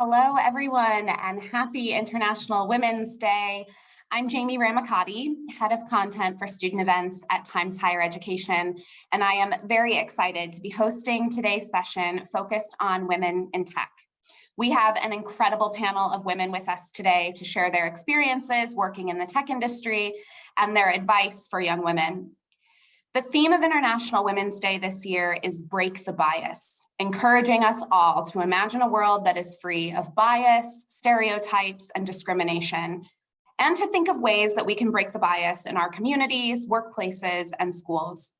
Hello, everyone, and happy International Women's Day. I'm Jamie Ramacati, Head of Content for Student Events at Times Higher Education, and I am very excited to be hosting today's session focused on women in tech. We have an incredible panel of women with us today to share their experiences working in the tech industry and their advice for young women. The theme of International Women's Day this year is Break the Bias, encouraging us all to imagine a world that is free of bias, stereotypes, and discrimination, and to think of ways that we can break the bias in our communities, workplaces, and schools.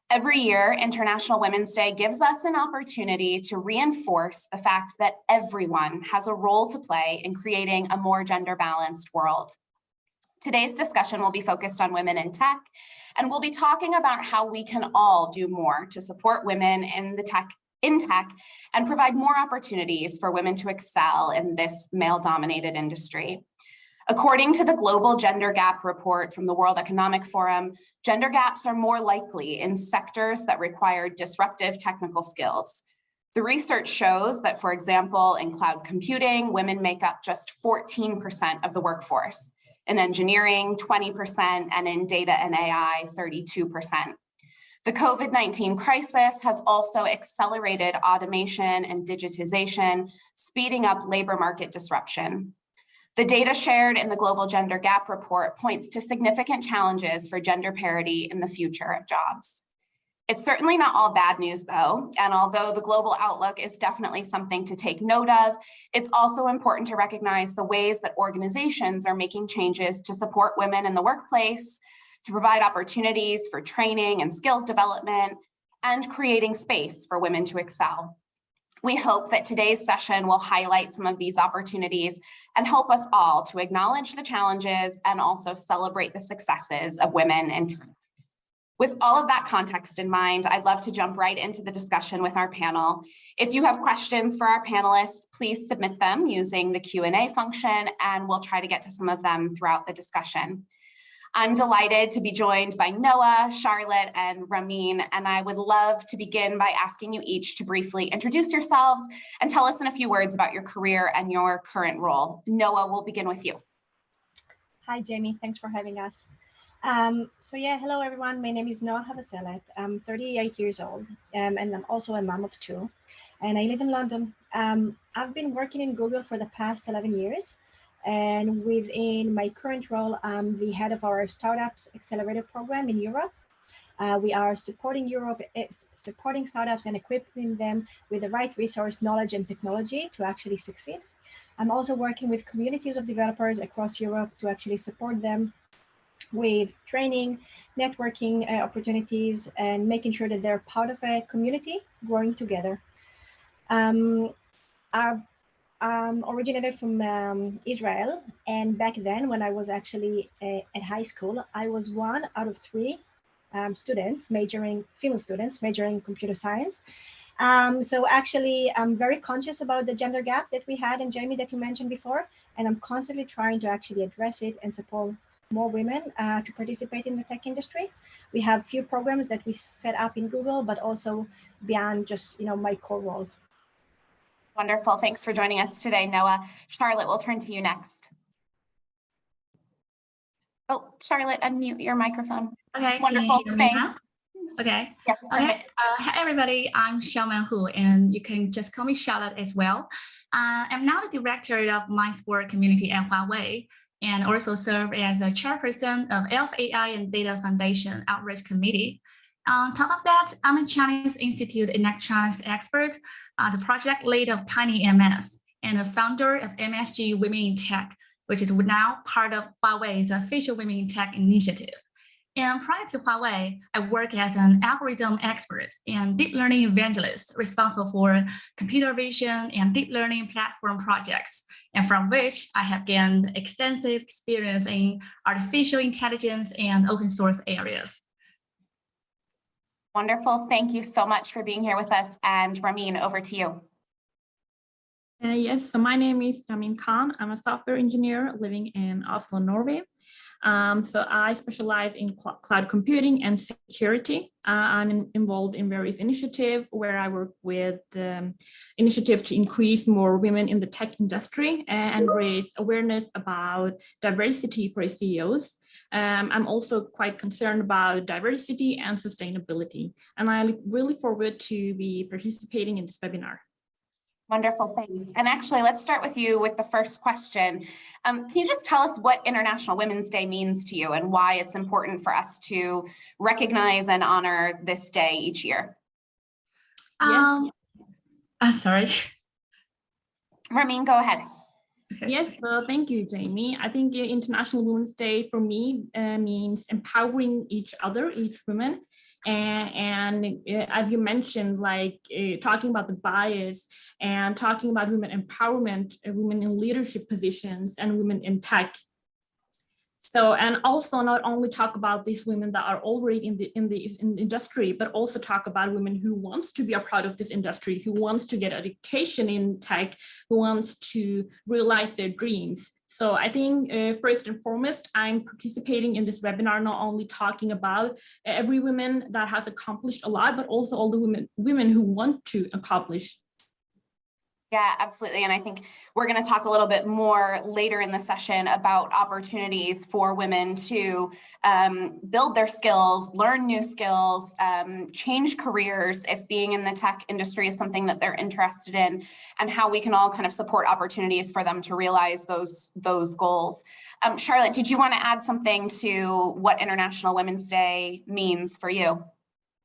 Every year, International Women's Day gives us an opportunity to reinforce the fact that everyone has a role to play in creating a more gender-balanced world. Today's discussion will be focused on women in tech, and we'll be talking about how we can all do more to support women in tech and provide more opportunities for women to excel in this male-dominated industry. According to the Global Gender Gap Report from the World Economic Forum, gender gaps are more likely in sectors that require disruptive technical skills. The research shows that, for example, in cloud computing, women make up just 14% of the workforce. In engineering, 20%, and in data and AI, 32%. The COVID-19 crisis has also accelerated automation and digitization, speeding up labor market disruption. The data shared in the Global Gender Gap Report points to significant challenges for gender parity in the future of jobs. It's certainly not all bad news, though, and although the global outlook is definitely something to take note of, it's also important to recognize the ways that organizations are making changes to support women in the workplace, to provide opportunities for training and skills development, and creating space for women to excel. We hope that today's session will highlight some of these opportunities and help us all to acknowledge the challenges and also celebrate the successes of women in tech. With all of that context in mind, I'd love to jump right into the discussion with our panel. If you have questions for our panelists, please submit them using the Q&A function, and we'll try to get to some of them throughout the discussion. I'm delighted to be joined by Noah, Charlotte, and Ramin, and I would love to begin by asking you each to briefly introduce yourselves and tell us in a few words about your career and your current role. Noah, we'll begin with you. Hi, Jamie. Thanks for having us. Hello everyone. My name is Noah Havaselet. I'm 38 years old, and I'm also a mom of two, and I live in London. I've been working in Google for the past 11 years, and within my current role, I'm the head of our Startups Accelerator program in Europe. We are supporting startups and equipping them with the right resource, knowledge, and technology to actually succeed. I'm also working with communities of developers across Europe to actually support them with training, networking opportunities, and making sure that they're part of a community growing together. I'm originated from Israel, and back then when I was actually at high school, I was one out of three female students majoring in computer science. So actually, I'm very conscious about the gender gap that we had, and Jamie, that you mentioned before, and I'm constantly trying to actually address it and support more women to participate in the tech industry. We have few programs that we set up in Google, but also beyond just my core role. Wonderful. Thanks for joining us today, Noah. Charlotte, we'll turn to you next. Oh, Charlotte, unmute your microphone. Okay. Wonderful. Thanks. Okay. Yes. Okay. Hi, everybody. I'm Xiaoman Hu, and you can just call me Charlotte as well. I'm now the director of my sport community at Huawei, and also serve as a chairperson of LFAI and Data Foundation Outreach Committee. On top of that, I'm a Chinese Institute electronics expert, the project lead of Tiny MS, and the founder of MSG Women in Tech, which is now part of Huawei's official Women in Tech initiative. And prior to Huawei, I work as an algorithm expert and deep learning evangelist responsible for computer vision and deep learning platform projects, and from which I have gained extensive experience in artificial intelligence and open source areas. Wonderful. Thank you so much for being here with us. And Ramin, over to you. Yes, so my name is Ramin Khan. I'm a software engineer living in Oslo, Norway. So I specialize in cloud computing and security. I'm involved in various initiatives where I work with initiatives to increase more women in the tech industry and raise awareness about diversity for CEOs. I'm also quite concerned about diversity and sustainability, and I look really forward to be participating in this webinar. Wonderful, thanks. And actually, let's start with you with the first question. Can you just tell us what International Women's Day means to you and why it's important for us to recognize and honor this day each year? Sorry. Ramin, go ahead. Yes, thank you, Jamie. I think International Women's Day for me means empowering each other, each woman. And as you mentioned, like talking about the bias and talking about women empowerment, women in leadership positions and women in tech. So, and also not only talk about these women that are already in the industry, but also talk about women who wants to be a part of this industry, who wants to get education in tech, who wants to realize their dreams. So I think first and foremost, I'm participating in this webinar, not only talking about every woman that has accomplished a lot, but also all the women who want to accomplish. Yeah, absolutely. And I think we're going to talk a little bit more later in the session about opportunities for women to build their skills, learn new skills, change careers if being in the tech industry is something that they're interested in, and how we can all kind of support opportunities for them to realize those goals. Charlotte, did you want to add something to what International Women's Day means for you?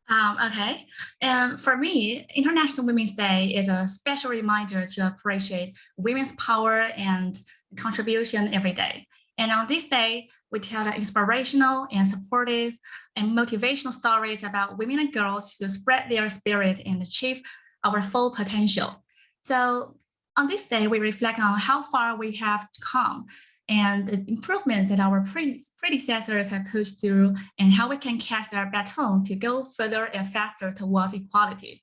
Okay, and for me, International Women's Day is a special reminder to appreciate women's power and contribution every day. And on this day, we tell inspirational and supportive and motivational stories about women and girls to spread their spirit and achieve our full potential. So on this day, we reflect on how far we have come and the improvements that our predecessors have pushed through, and how we can catch their baton to go further and faster towards equality.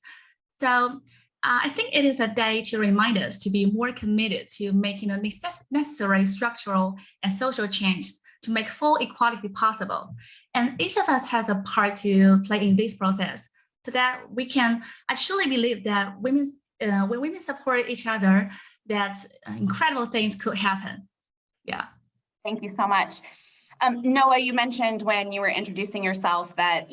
So I think it is a day to remind us to be more committed to making the necessary structural and social change to make full equality possible. And each of us has a part to play in this process, so that we can actually believe that when women support each other, that incredible things could happen. Yeah. Thank you so much. Noah, you mentioned when you were introducing yourself that,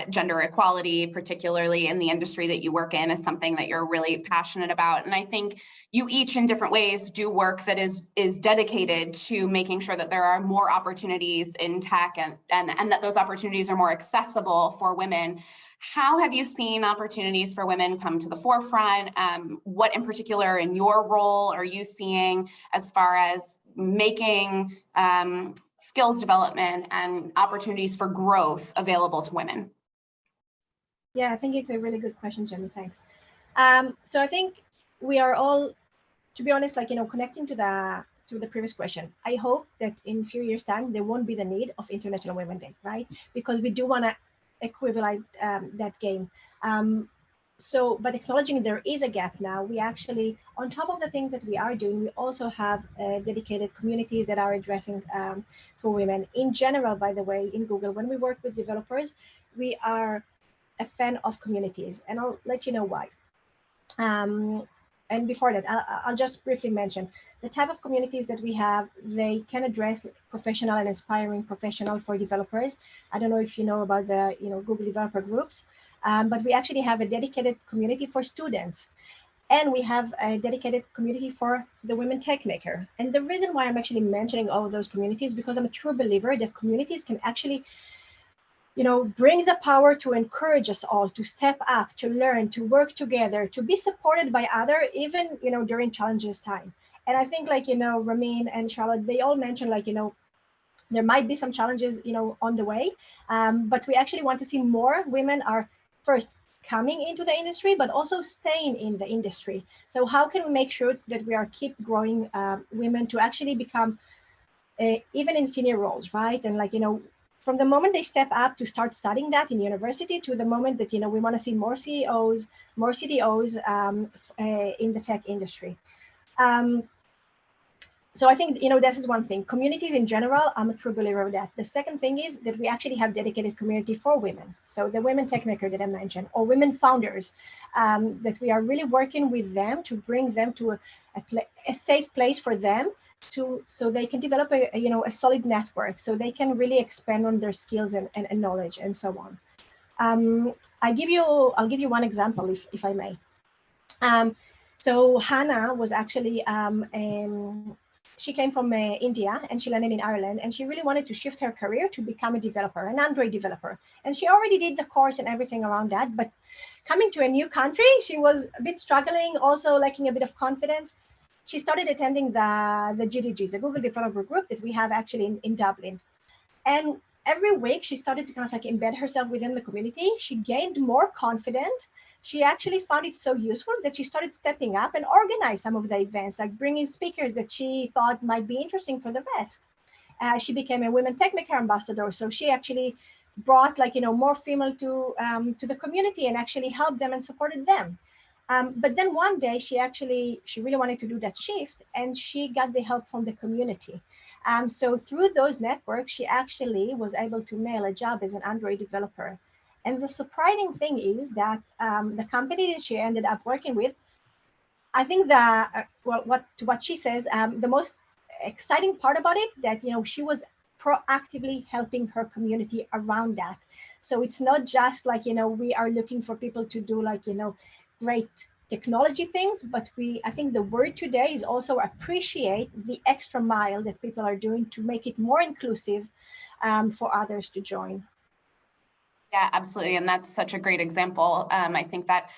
gender equality, particularly in the industry that you work in, is something that you're really passionate about. And I think you each in different ways do work that is dedicated to making sure that there are more opportunities in tech and that those opportunities are more accessible for women. How have you seen opportunities for women come to the forefront? What in particular in your role are you seeing as far as making skills development and opportunities for growth available to women? Yeah, I think it's a really good question, Jenny. Thanks. So I think we are all, to be honest, connecting to the previous question. I hope that in a few years' time there won't be the need of International Women's Day, right? Because we do want to equivalent that game. But acknowledging there is a gap now, we actually, on top of the things that we are doing, we also have dedicated communities that are addressing for women. In general, by the way, in Google, when we work with developers, we are a fan of communities, and I'll let you know why. And before that, I'll just briefly mention the type of communities that we have. They can address professional and inspiring professional for developers. I don't know if you know about the Google developer groups, but we actually have a dedicated community for students, and we have a dedicated community for the women tech maker. And the reason why I'm actually mentioning all of those communities, because I'm a true believer that communities can actually bring the power to encourage us all to step up, to learn, to work together, to be supported by others, even, during challenges time. And I think Ramin and Charlotte, they all mentioned there might be some challenges, on the way. But we actually want to see more women are first coming into the industry, but also staying in the industry. So how can we make sure that we are keep growing women to actually become even in senior roles, right? And from the moment they step up to start studying that in university to the moment that, we want to see more CEOs, more CDOs in the tech industry. So I think, this is one thing. Communities in general, I'm a true believer of that. The second thing is that we actually have dedicated community for women. So the women techmaker that I mentioned, or women founders, that we are really working with them to bring them to a safe place for them so they can develop a solid network, so they can really expand on their skills and knowledge and so on. I'll give you one example, if I may. So Hannah was actually she came from India, and she landed in Ireland, and she really wanted to shift her career to become a developer, an Android developer. And she already did the course and everything around that, but coming to a new country, she was a bit struggling, also lacking a bit of confidence. She started attending the GDGs, the Google Developer Group that we have actually in Dublin. And every week she started to kind of like embed herself within the community. She gained more confident. She actually found it so useful that she started stepping up and organize some of the events, like bringing speakers that she thought might be interesting for the West. She became a women techmaker ambassador. So she actually brought more female to the community and actually helped them and supported them. But then one day she really wanted to do that shift, and she got the help from the community. So through those networks, she actually was able to nail a job as an Android developer. And the surprising thing is that the company that she ended up working with, I think that what she says, the most exciting part about it, that she was proactively helping her community around that. So it's not just like we are looking for people to do great technology things, but I think the word today is also appreciate the extra mile that people are doing to make it more inclusive for others to join. Yeah, absolutely. And that's such a great example. I think that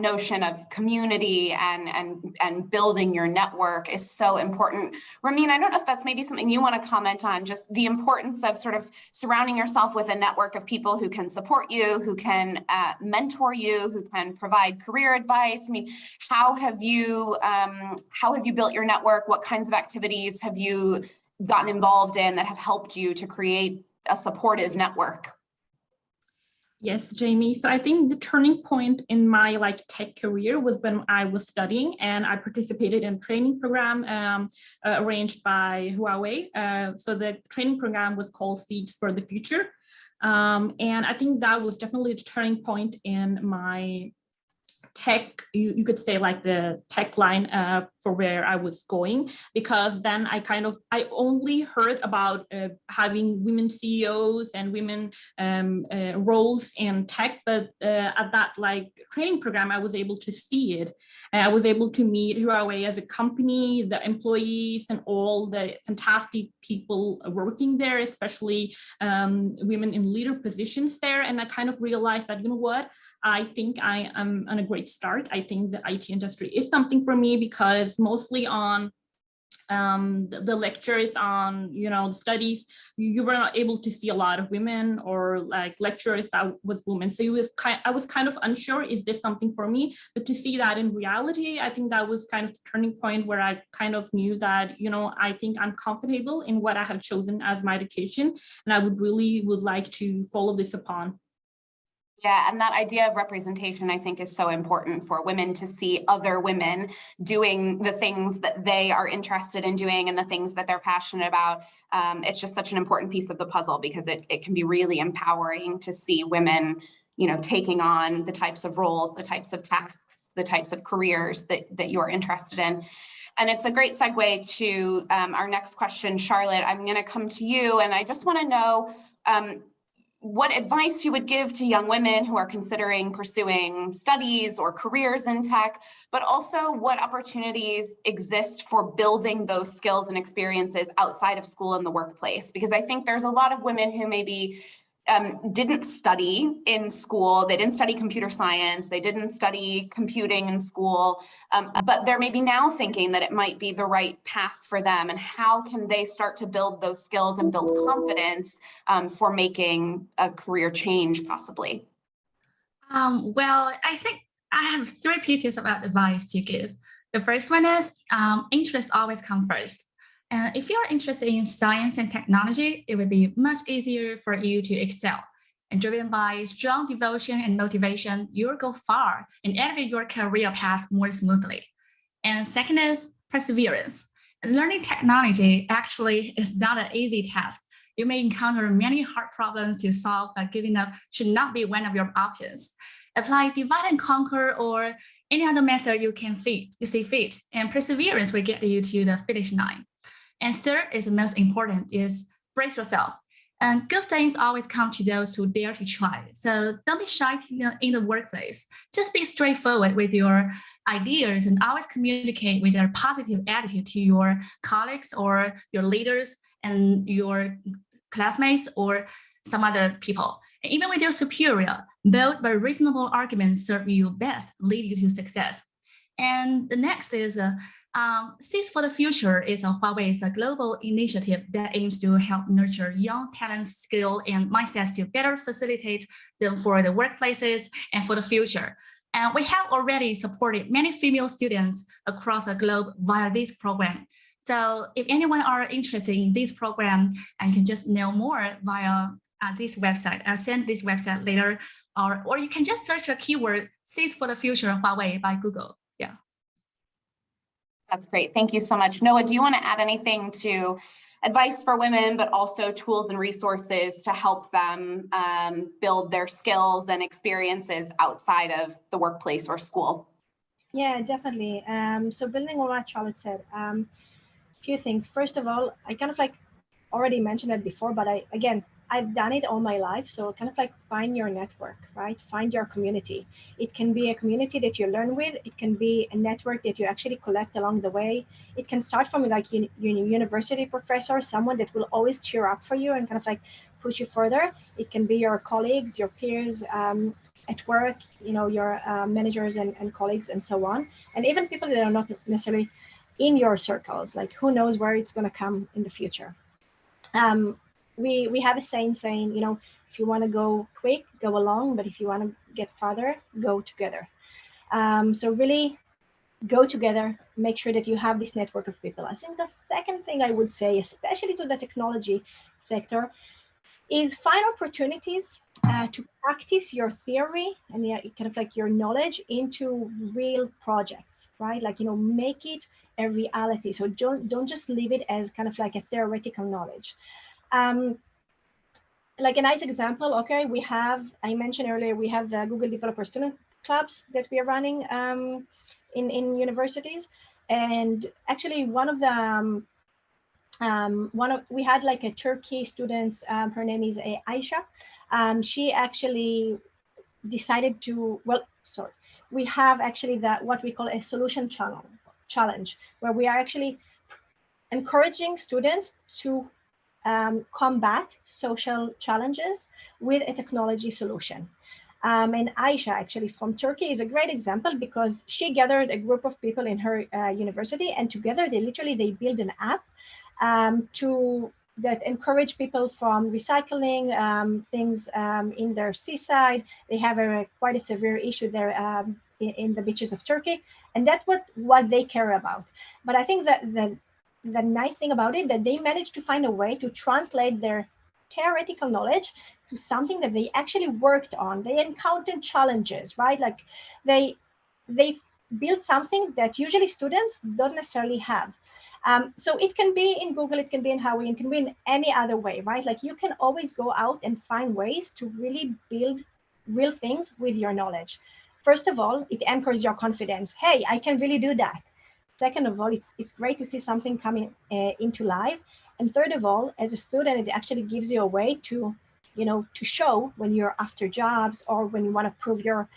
notion of community and building your network is so important. Ramin, I don't know if that's maybe something you want to comment on, just the importance of sort of surrounding yourself with a network of people who can support you, who can mentor you, who can provide career advice. I mean, how have you built your network? What kinds of activities have you gotten involved in that have helped you to create a supportive network? Yes, Jamie. So I think the turning point in my tech career was when I was studying, and I participated in a training program arranged by Huawei. So the training program was called Seeds for the Future. And I think that was definitely the turning point in my tech, you could say the tech line for where I was going, because then I only heard about having women CEOs and women roles in tech, but at that training program, I was able to see it. I was able to meet Huawei as a company, the employees, and all the fantastic people working there, especially women in leader positions there. And I kind of realized that, what, I think I am on a great start. I think the IT industry is something for me, because mostly on the lectures on, the studies, you were not able to see a lot of women or lecturers that was women. So I was kind of unsure, is this something for me? But to see that in reality, I think that was kind of the turning point where I kind of knew that, I think I'm comfortable in what I have chosen as my education, and I would like to follow this upon. Yeah, and that idea of representation, I think, is so important for women to see other women doing the things that they are interested in doing and the things that they're passionate about. It's just such an important piece of the puzzle, because it can be really empowering to see women, taking on the types of roles, the types of tasks, the types of careers that you're interested in. And it's a great segue to our next question. Charlotte, I'm going to come to you, and I just want to know what advice you would give to young women who are considering pursuing studies or careers in tech, but also what opportunities exist for building those skills and experiences outside of school and the workplace. Because I think there's a lot of women who maybe didn't study in school, they didn't study computer science, they didn't study computing in school, but they're maybe now thinking that it might be the right path for them, and how can they start to build those skills and build confidence for making a career change possibly? Well, I think I have 3 pieces of advice to give. The first one is interest always comes first. And if you're interested in science and technology, it will be much easier for you to excel. And driven by strong devotion and motivation, you'll go far and elevate your career path more smoothly. And second is perseverance. Learning technology actually is not an easy task. You may encounter many hard problems to solve, but giving up should not be one of your options. Apply divide and conquer or any other method you see fit, and perseverance will get you to the finish line. And third is the most important, is brace yourself. And good things always come to those who dare to try. So don't be shy in the workplace. Just be straightforward with your ideas and always communicate with a positive attitude to your colleagues or your leaders and your classmates or some other people. And even with your superior, bold but reasonable arguments serve you best, lead you to success. And the next is Seeds for the Future is Huawei's global initiative that aims to help nurture young talents, skill, and mindsets to better facilitate them for the workplaces and for the future. And we have already supported many female students across the globe via this program. So if anyone are interested in this program, and you can just know more via this website. I'll send this website later, or you can just search a keyword, Seeds for the Future Huawei by Google. Yeah. That's great. Thank you so much. Noah, do you want to add anything to advice for women, but also tools and resources to help them build their skills and experiences outside of the workplace or school? Yeah, definitely. So building on what Charlotte said, few things. First of all, I kind of like already mentioned it before, but I've done it all my life. So kind of like find your network, right? Find your community. It can be a community that you learn with. It can be a network that you actually collect along the way. It can start from like your university professor, someone that will always cheer up for you and kind of like push you further. It can be your colleagues, your peers at work, your managers and colleagues and so on. And even people that are not necessarily in your circles, like who knows where it's going to come in the future. We have a saying, if you want to go quick, go along, but if you want to get farther, go together. So really go together, make sure that you have this network of people. I think the second thing I would say, especially to the technology sector, is find opportunities to practice your theory and kind of like your knowledge into real projects, right? Like, make it a reality. So don't just leave it as kind of like a theoretical knowledge. Like a nice example, okay, I mentioned earlier, we have the Google Developer Student Clubs that we are running in universities. And actually one of the, we had like a Turkey student, her name is Aisha. She actually decided to, we have actually what we call a solution challenge, where we are actually encouraging students to combat social challenges with a technology solution. And Aisha, actually from Turkey, is a great example because she gathered a group of people in her university, and together they built an app that encourage people from recycling things in their seaside. They have quite a severe issue there in the beaches of Turkey, and that's what they care about. But I think that the nice thing about it, that they managed to find a way to translate their theoretical knowledge to something that they actually worked on. They encountered challenges, right? Like they built something that usually students don't necessarily have. So it can be in Google, it can be in Huawei, it can be in any other way, right? Like you can always go out and find ways to really build real things with your knowledge. First of all, it anchors your confidence. Hey, I can really do that. Second of all, it's great to see something coming into life. And third of all, as a student, it actually gives you a way to, to show when you're after jobs or when you want to prove your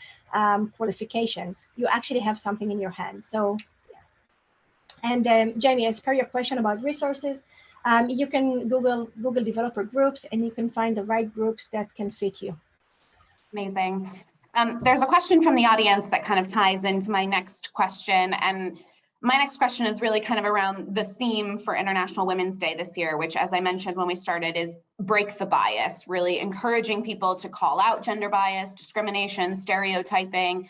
qualifications, you actually have something in your hand. So, yeah. And Jamie, as per your question about resources, you can Google developer groups, and you can find the right groups that can fit you. Amazing. There's a question from the audience that kind of ties into my next question. And my next question is really kind of around the theme for International Women's Day this year, which, as I mentioned when we started, is break the bias, really encouraging people to call out gender bias, discrimination, stereotyping.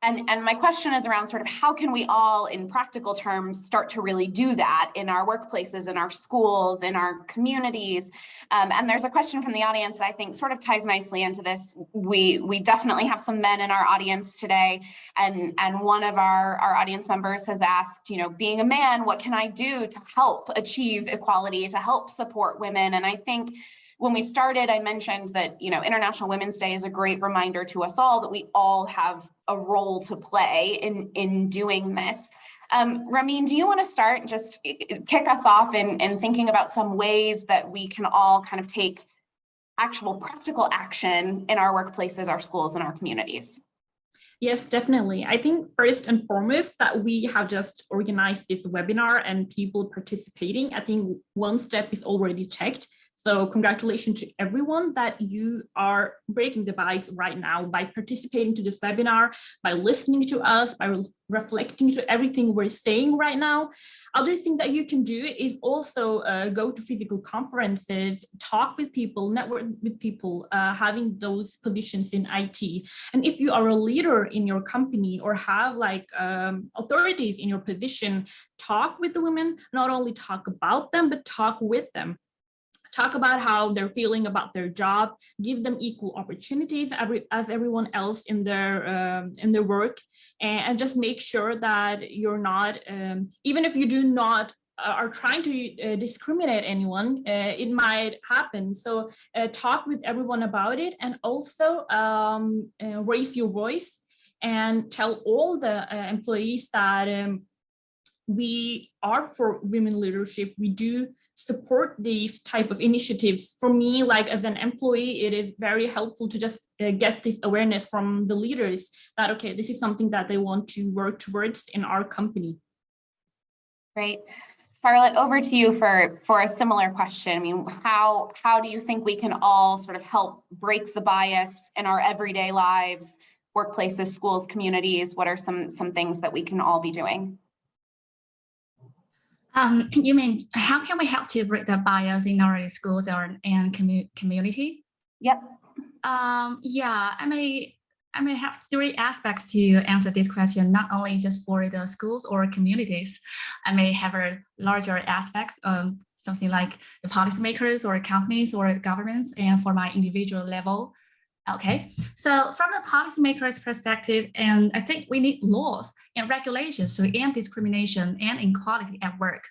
And my question is around sort of how can we all, in practical terms, start to really do that in our workplaces, in our schools, in our communities? And there's a question from the audience that I think sort of ties nicely into this. We definitely have some men in our audience today, and one of our audience members has asked, you know, being a man, what can I do to help achieve equality, to help support women? And I think when we started, I mentioned that, you know, International Women's Day is a great reminder to us all that we all have a role to play in doing this. Ramin, do you want to start and just kick us off in thinking about some ways that we can all kind of take actual practical action in our workplaces, our schools, and our communities? Yes, definitely. I think first and foremost that we have just organized this webinar and people participating. I think one step is already checked. So congratulations to everyone that you are breaking the bias right now by participating to this webinar, by listening to us, by reflecting to everything we're saying right now. Other thing that you can do is also go to physical conferences, talk with people, network with people having those positions in IT. And if you are a leader in your company or have like authorities in your position, talk with the women, not only talk about them, but talk with them. Talk about how they're feeling about their job, give them equal opportunities as everyone else in their work, and just make sure that you're not, even if you do not are trying to discriminate anyone, it might happen. So talk with everyone about it, and also raise your voice and tell all the employees that we are for women leadership. We do support these type of initiatives. For me, like as an employee, it is very helpful to just get this awareness from the leaders that, okay, this is something that they want to work towards in our company. Great. Charlotte, over to you for a similar question. I mean, how do you think we can all sort of help break the bias in our everyday lives, workplaces, schools, communities? What are some things that we can all be doing? You mean, how can we help to break the bias in our schools and community? Yep. Yeah, I may have three aspects to answer this question, not only just for the schools or communities. I may have a larger aspects, something like the policymakers or companies or governments, and for my individual level. Okay, so from the policymakers' perspective, and I think we need laws and regulations to end discrimination and inequality at work.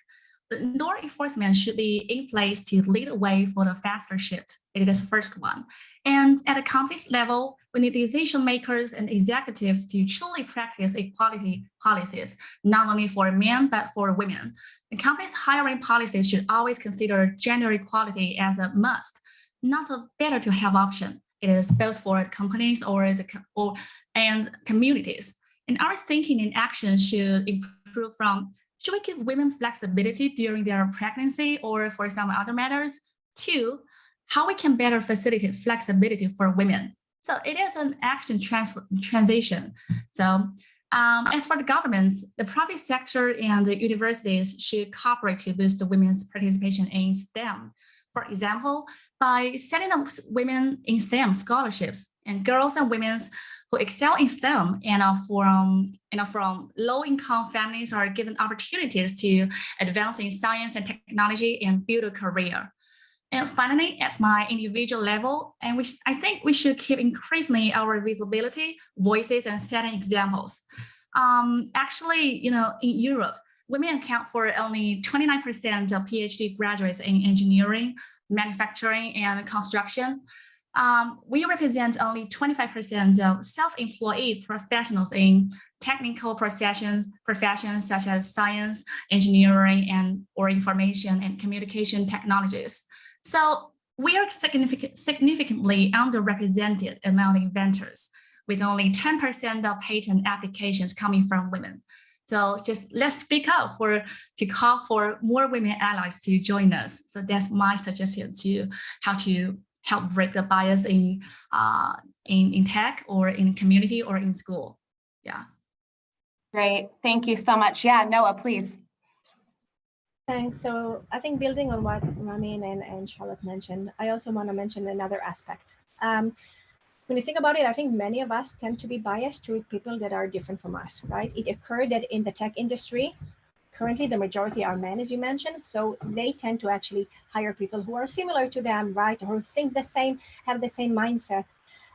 The law enforcement should be in place to lead the way for the faster shift. It is the first one. And at the company's level, we need decision makers and executives to truly practice equality policies, not only for men, but for women. The company's hiring policies should always consider gender equality as a must, not a better to have option. It is both for companies and communities. And our thinking and action should improve from, should we give women flexibility during their pregnancy or for some other matters, to how we can better facilitate flexibility for women. So it is an action transition. So as for the governments, the private sector and the universities should cooperate to boost the women's participation in STEM. For example, by setting up women in STEM scholarships, and girls and women who excel in STEM and are from low-income families are given opportunities to advance in science and technology and build a career. And finally, at my individual level, and which I think we should keep increasing our visibility, voices, and setting examples. Actually, you know, in Europe, women account for only 29% of PhD graduates in engineering, manufacturing, and construction. We represent only 25% of self-employed professionals in technical professions such as science, engineering, or information and communication technologies. So we are significantly underrepresented among inventors, with only 10% of patent applications coming from women. So just let's speak up to call for more women allies to join us. So that's my suggestion to how to help break the bias in tech or in community or in school. Yeah. Great, thank you so much. Yeah, Noah, please. Thanks. So I think building on what Ramin and Charlotte mentioned, I also want to mention another aspect. when you think about it, I think many of us tend to be biased to people that are different from us, right? It occurred that in the tech industry, currently the majority are men, as you mentioned, so they tend to actually hire people who are similar to them, right? Or think the same, have the same mindset.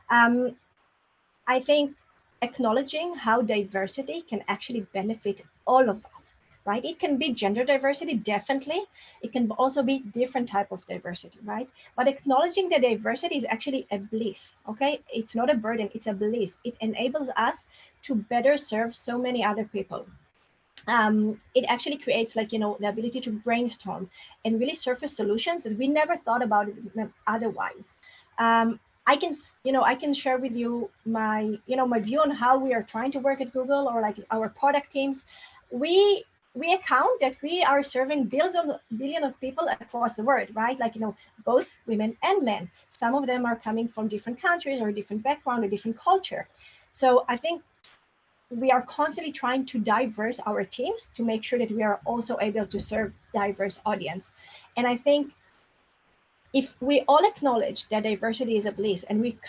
I think acknowledging how diversity can actually benefit all of us, right? It can be gender diversity, definitely. It can also be different type of diversity, right? But acknowledging the diversity is actually a bliss, okay? It's not a burden, it's a bliss. It enables us to better serve so many other people. It actually creates, like, the ability to brainstorm and really surface solutions that we never thought about otherwise. I can share with you my view on how we are trying to work at Google, or like our product teams. We account that we are serving billion of people across the world, right? Like, both women and men. Some of them are coming from different countries or different background or different culture. So I think we are constantly trying to diverse our teams to make sure that we are also able to serve diverse audience. And I think if we all acknowledge that diversity is a bliss, and we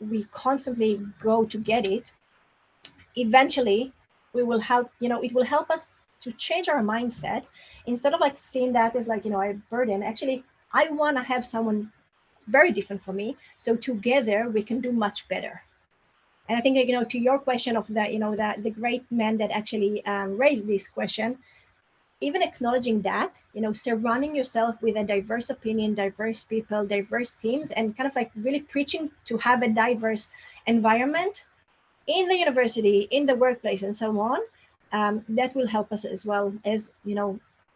we constantly go to get it, eventually we will help, it will help us to change our mindset. Instead of like seeing that as like, a burden, actually, I want to have someone very different from me, so together we can do much better. And I think, to your question of the great men that actually raised this question, even acknowledging that, surrounding yourself with a diverse opinion, diverse people, diverse teams, and kind of like really preaching to have a diverse environment in the university, in the workplace, and so on, that will help us, as well as,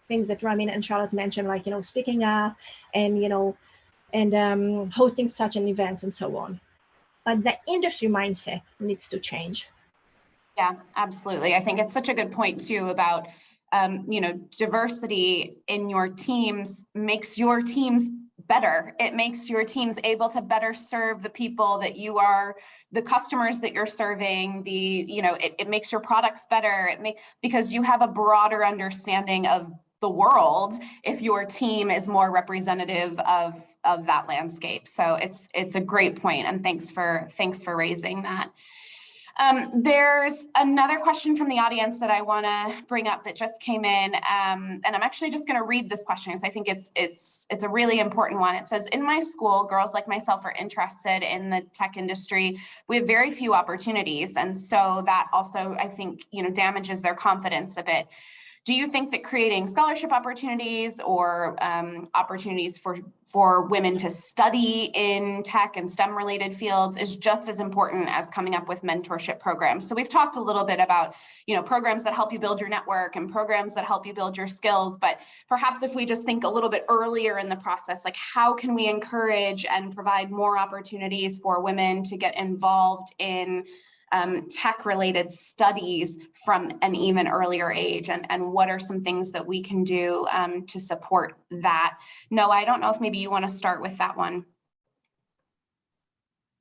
things that Ramin and Charlotte mentioned, like, speaking up and, hosting such an event and so on. But the industry mindset needs to change. Yeah, absolutely. I think it's such a good point too about, diversity in your teams makes your teams better. It makes your teams able to better serve the people that you are, the customers that you're serving, it makes your products better. Because you have a broader understanding of the world if your team is more representative of that landscape. So it's a great point, and thanks for raising that. There's another question from the audience that I want to bring up that just came in, and I'm actually just going to read this question because I think it's a really important one. It says, in my school, girls like myself are interested in the tech industry. We have very few opportunities, and so that also, I think, damages their confidence a bit. Do you think that creating scholarship opportunities or opportunities for women to study in tech and STEM related fields is just as important as coming up with mentorship programs? So we've talked a little bit about, programs that help you build your network and programs that help you build your skills, but perhaps if we just think a little bit earlier in the process, like how can we encourage and provide more opportunities for women to get involved in tech-related studies from an even earlier age, and what are some things that we can do to support that? Noah, I don't know if maybe you want to start with that one.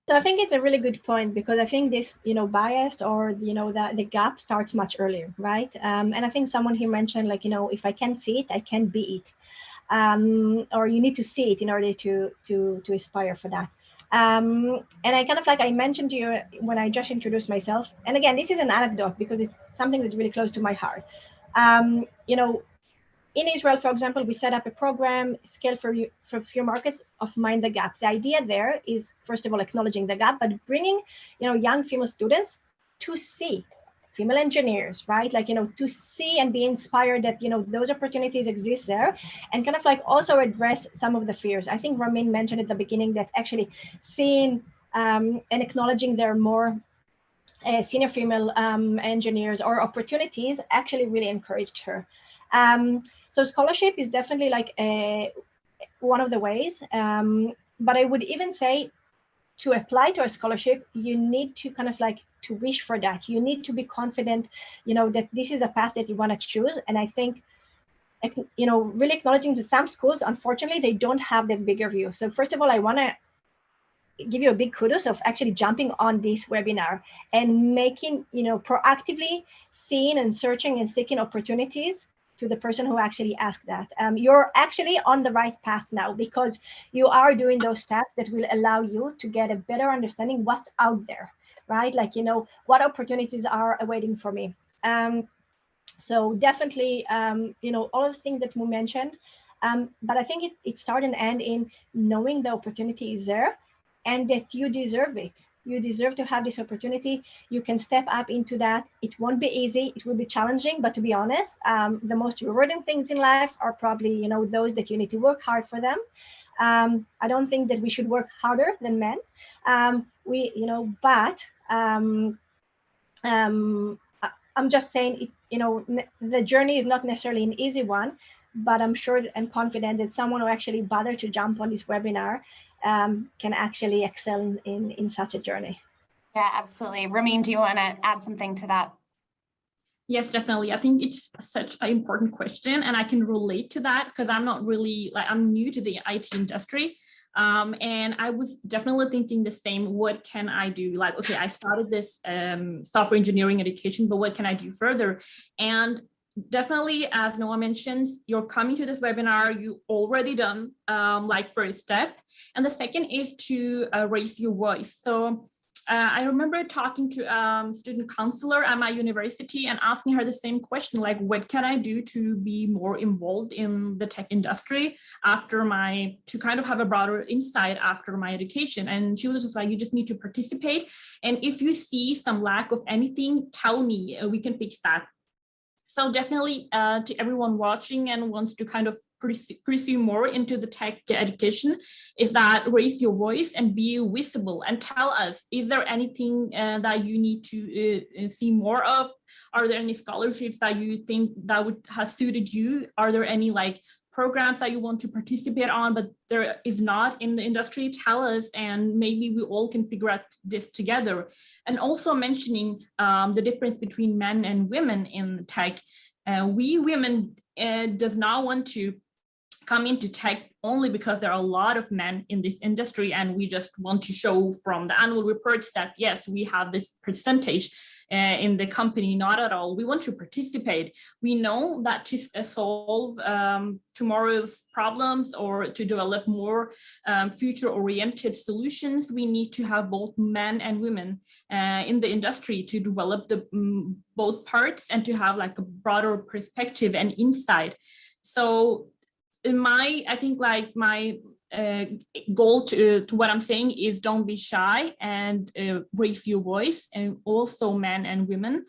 So I think it's a really good point, because I think this, bias or, the gap starts much earlier, right? And I think someone here mentioned, like, if I can see it, I can be it. Or you need to see it in order to aspire for that. And I I mentioned to you when I just introduced myself, and again, this is an anecdote because it's something that's really close to my heart. In Israel, for example, we set up a program scaled for few markets of Mind the Gap. The idea there is, first of all, acknowledging the gap, but bringing, young female students to see female engineers, right? Like, to see and be inspired that, those opportunities exist there, and also address some of the fears. I think Ramin mentioned at the beginning that actually seeing and acknowledging there are more senior female engineers or opportunities actually really encouraged her. So scholarship is definitely one of the ways, but I would even say to apply to a scholarship, you need to to wish for that. You need to be confident, that this is a path that you want to choose. And I think, really acknowledging that some schools, unfortunately, they don't have that bigger view. So first of all, I want to give you a big kudos of actually jumping on this webinar and making, proactively seeing and searching and seeking opportunities to the person who actually asked that. You're actually on the right path now, because you are doing those steps that will allow you to get a better understanding what's out there, right? Like, what opportunities are awaiting for me. So definitely, all of the things that we mentioned, but I think it starts and ends in knowing the opportunity is there and that you deserve it. You deserve to have this opportunity. You can step up into that. It won't be easy. It will be challenging, but to be honest, the most rewarding things in life are probably, those that you need to work hard for them. I don't think that we should work harder than men. I'm just saying, the journey is not necessarily an easy one, but I'm sure and confident that someone who actually bothered to jump on this webinar can actually excel in such a journey. Yeah, absolutely. Ramin, do you want to add something to that? Yes, definitely. I think it's such an important question, and I can relate to that because I'm not really, I'm new to the IT industry. And I was definitely thinking the same, what can I do? Okay, I started this software engineering education, but what can I do further? And definitely, as Noah mentioned, you're coming to this webinar, you already done first step. And the second is to raise your voice. So I remember talking to a student counselor at my university and asking her the same question, what can I do to be more involved in the tech industry to kind of have a broader insight after my education? And she was just like, you just need to participate. And if you see some lack of anything, tell me, we can fix that. So definitely to everyone watching and wants to kind of pursue more into the tech education, is that raise your voice and be visible and tell us, is there anything that you need to see more of? Are there any scholarships that you think that would have suited you? Are there any programs that you want to participate on, but there is not in the industry? Tell us, and maybe we all can figure out this together. And also mentioning the difference between men and women in tech. We women does not want to come into tech only because there are a lot of men in this industry, and we just want to show from the annual reports that yes, we have this percentage in the company. Not at all. We want to participate. We know that to solve tomorrow's problems or to develop more future-oriented solutions, we need to have both men and women in the industry to develop the both parts and to have a broader perspective and insight. So I think my goal to what I'm saying is don't be shy and raise your voice, and also men and women.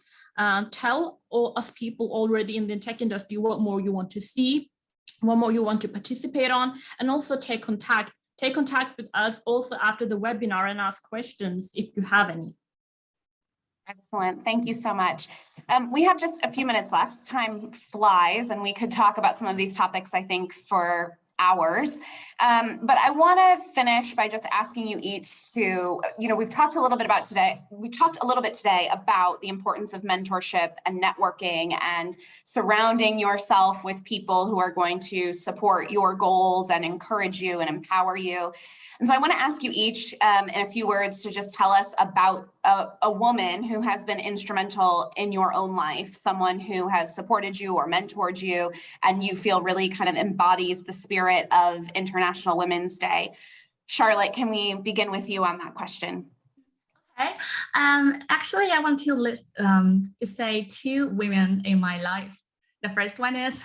Tell us people already in the tech industry what more you want to see, what more you want to participate on, and also take contact with us also after the webinar and ask questions if you have any. Excellent. Thank you so much. We have just a few minutes left. Time flies, and we could talk about some of these topics, I think, for hours. But I want to finish by just asking you each to, we've talked a little bit today about the importance of mentorship and networking and surrounding yourself with people who are going to support your goals and encourage you and empower you. And so I want to ask you each in a few words to just tell us about a woman who has been instrumental in your own life, someone who has supported you or mentored you, and you feel really kind of embodies the spirit of International Women's Day. Charlotte, can we begin with you on that question? Okay. Actually, I want to say two women in my life. The first one is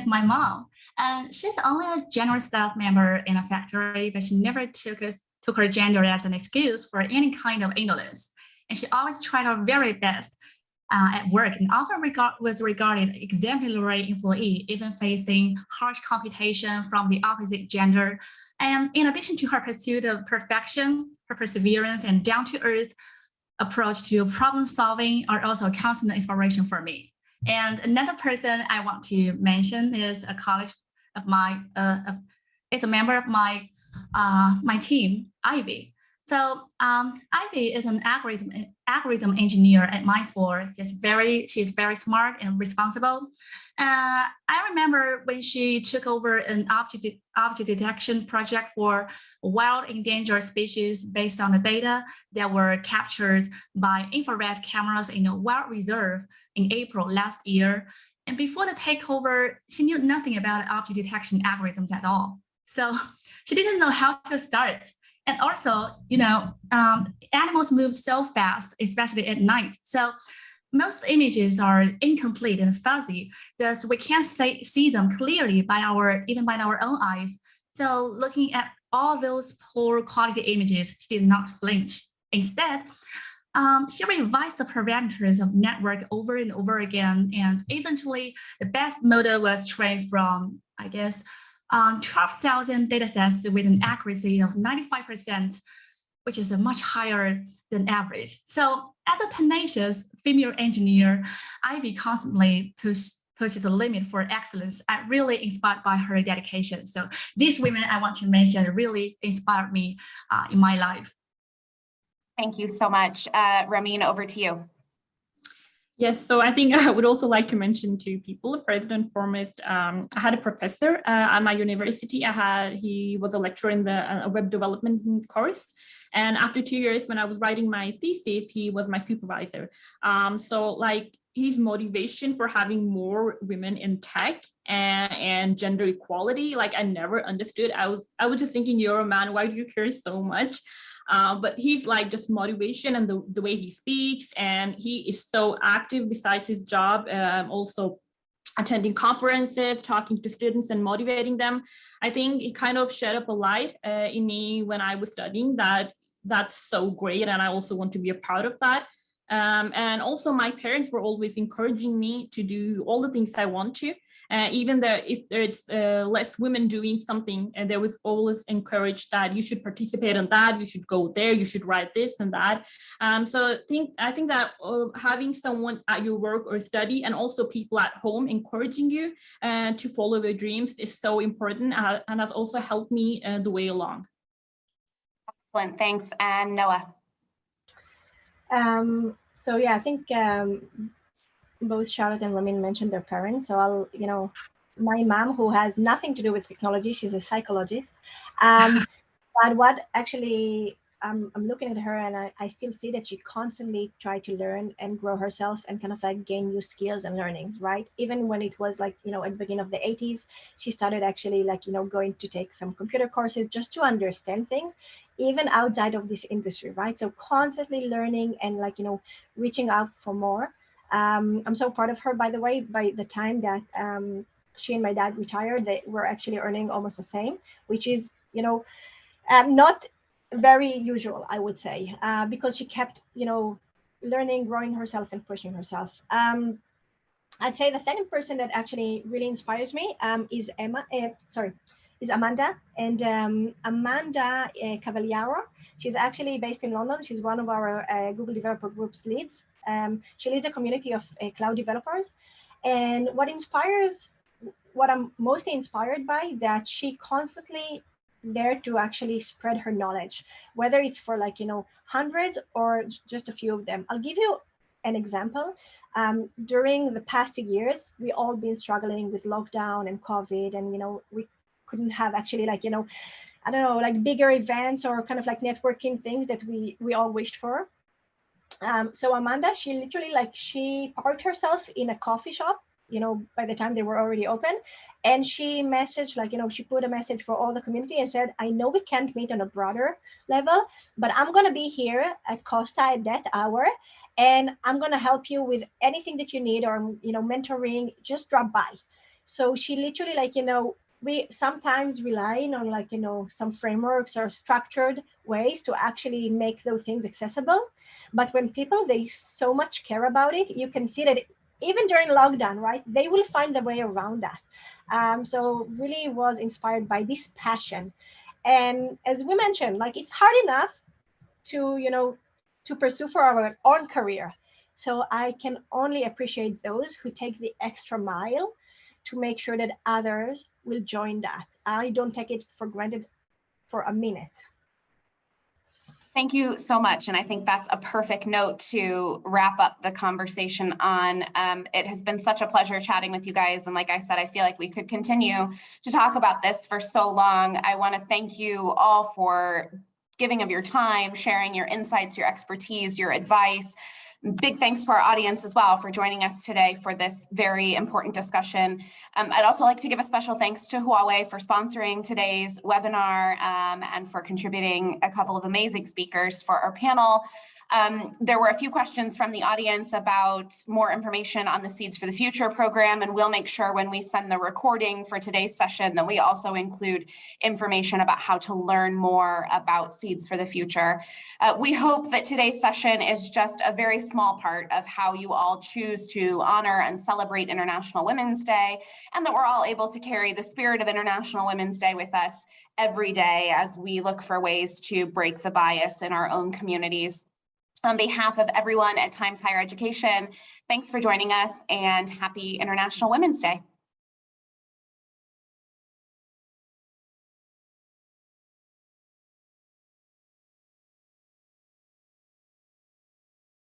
my mom. And she's only a general staff member in a factory, but she never took her gender as an excuse for any kind of indolence. And she always tried her very best at work, and often was regarded exemplary employee, even facing harsh competition from the opposite gender. And in addition to her pursuit of perfection, her perseverance and down-to-earth approach to problem solving are also a constant inspiration for me. And another person I want to mention is a colleague of my, it's a member of my team, Ivy. So Ivy is an algorithm engineer at my school. She's very smart and responsible. I remember when she took over an object detection project for wild endangered species based on the data that were captured by infrared cameras in a wild reserve in April last year. And before the takeover, she knew nothing about object detection algorithms at all. So she didn't know how to start. And also, animals move so fast, especially at night. So most images are incomplete and fuzzy, thus we can't see them clearly even by our own eyes. So looking at all those poor quality images, she did not flinch. Instead, she revised the parameters of network over and over again, and eventually the best model was trained from, 12,000 datasets with an accuracy of 95%, which is a much higher than average. So as a tenacious female engineer, Ivy constantly pushes the limit for excellence. I'm really inspired by her dedication. So these women I want to mention really inspired me in my life. Thank you so much. Ramin, over to you. Yes, so I think I would also like to mention two people. First and foremost, I had a professor at my university. He was a lecturer in the web development course. And after 2 years, when I was writing my thesis, he was my supervisor. So like his motivation for having more women in tech and gender equality, like I never understood. I was just thinking, you're a man, why do you care so much? But he's like just motivation and the way he speaks, and he is so active besides his job, also attending conferences, talking to students and motivating them. I think it kind of shed up a light in me when I was studying that's so great, and I also want to be a part of that. And also my parents were always encouraging me to do all the things I want to, even though if there's less women doing something, and there was always encouraged that you should participate in that, you should go there, you should write this and that. So I think that having someone at your work or study, and also people at home encouraging you to follow your dreams is so important, and has also helped me the way along. Excellent, thanks. And Noah. So yeah, I think both Charlotte and Ramin mentioned their parents. So my mom, who has nothing to do with technology, she's a psychologist. But what actually, I'm looking at her and I still see that she constantly tried to learn and grow herself and kind of like gain new skills and learnings, right? Even when it was like, at the beginning of the 80s, she started actually like, going to take some computer courses just to understand things, even outside of this industry, right? So constantly learning and like, reaching out for more. I'm so proud of her, by the way. By the time that she and my dad retired, they were actually earning almost the same, which is, not very usual, I would say, because she kept, learning, growing herself and pushing herself. I'd say the second person that actually really inspires me is Amanda. And Amanda Cavaliaro, she's actually based in London. She's one of our Google Developer Group's leads. She leads a community of cloud developers. And what I'm mostly inspired by, that she constantly there to actually spread her knowledge, whether it's for like, hundreds or just a few of them. I'll give you an example. During the past 2 years, we all been struggling with lockdown and COVID, and, we couldn't have actually like, I don't know, like bigger events or kind of like networking things that we all wished for. So Amanda, she literally she parked herself in a coffee shop, by the time they were already open. And she messaged, she put a message for all the community and said, I know we can't meet on a broader level, but I'm going to be here at Costa at that hour. And I'm going to help you with anything that you need, or, mentoring, just drop by. So she literally we sometimes rely on some frameworks or structured ways to actually make those things accessible. But when people, they so much care about it, you can see that even during lockdown, right, they will find a way around that. So really was inspired by this passion. And as we mentioned, it's hard enough to, to pursue for our own career. So I can only appreciate those who take the extra mile to make sure that others will join that. I don't take it for granted for a minute. Thank you so much. And I think that's a perfect note to wrap up the conversation on. It has been such a pleasure chatting with you guys. And like I said, I feel like we could continue to talk about this for so long. I want to thank you all for giving of your time, sharing your insights, your expertise, your advice. Big thanks to our audience as well for joining us today for this very important discussion. I'd also like to give a special thanks to Huawei for sponsoring today's webinar and for contributing a couple of amazing speakers for our panel. There were a few questions from the audience about more information on the Seeds for the Future program, and we'll make sure when we send the recording for today's session that we also include information about how to learn more about Seeds for the Future. We hope that today's session is just a very small part of how you all choose to honor and celebrate International Women's Day, and that we're all able to carry the spirit of International Women's Day with us every day as we look for ways to break the bias in our own communities. On behalf of everyone at Times Higher Education, thanks for joining us and happy International Women's Day.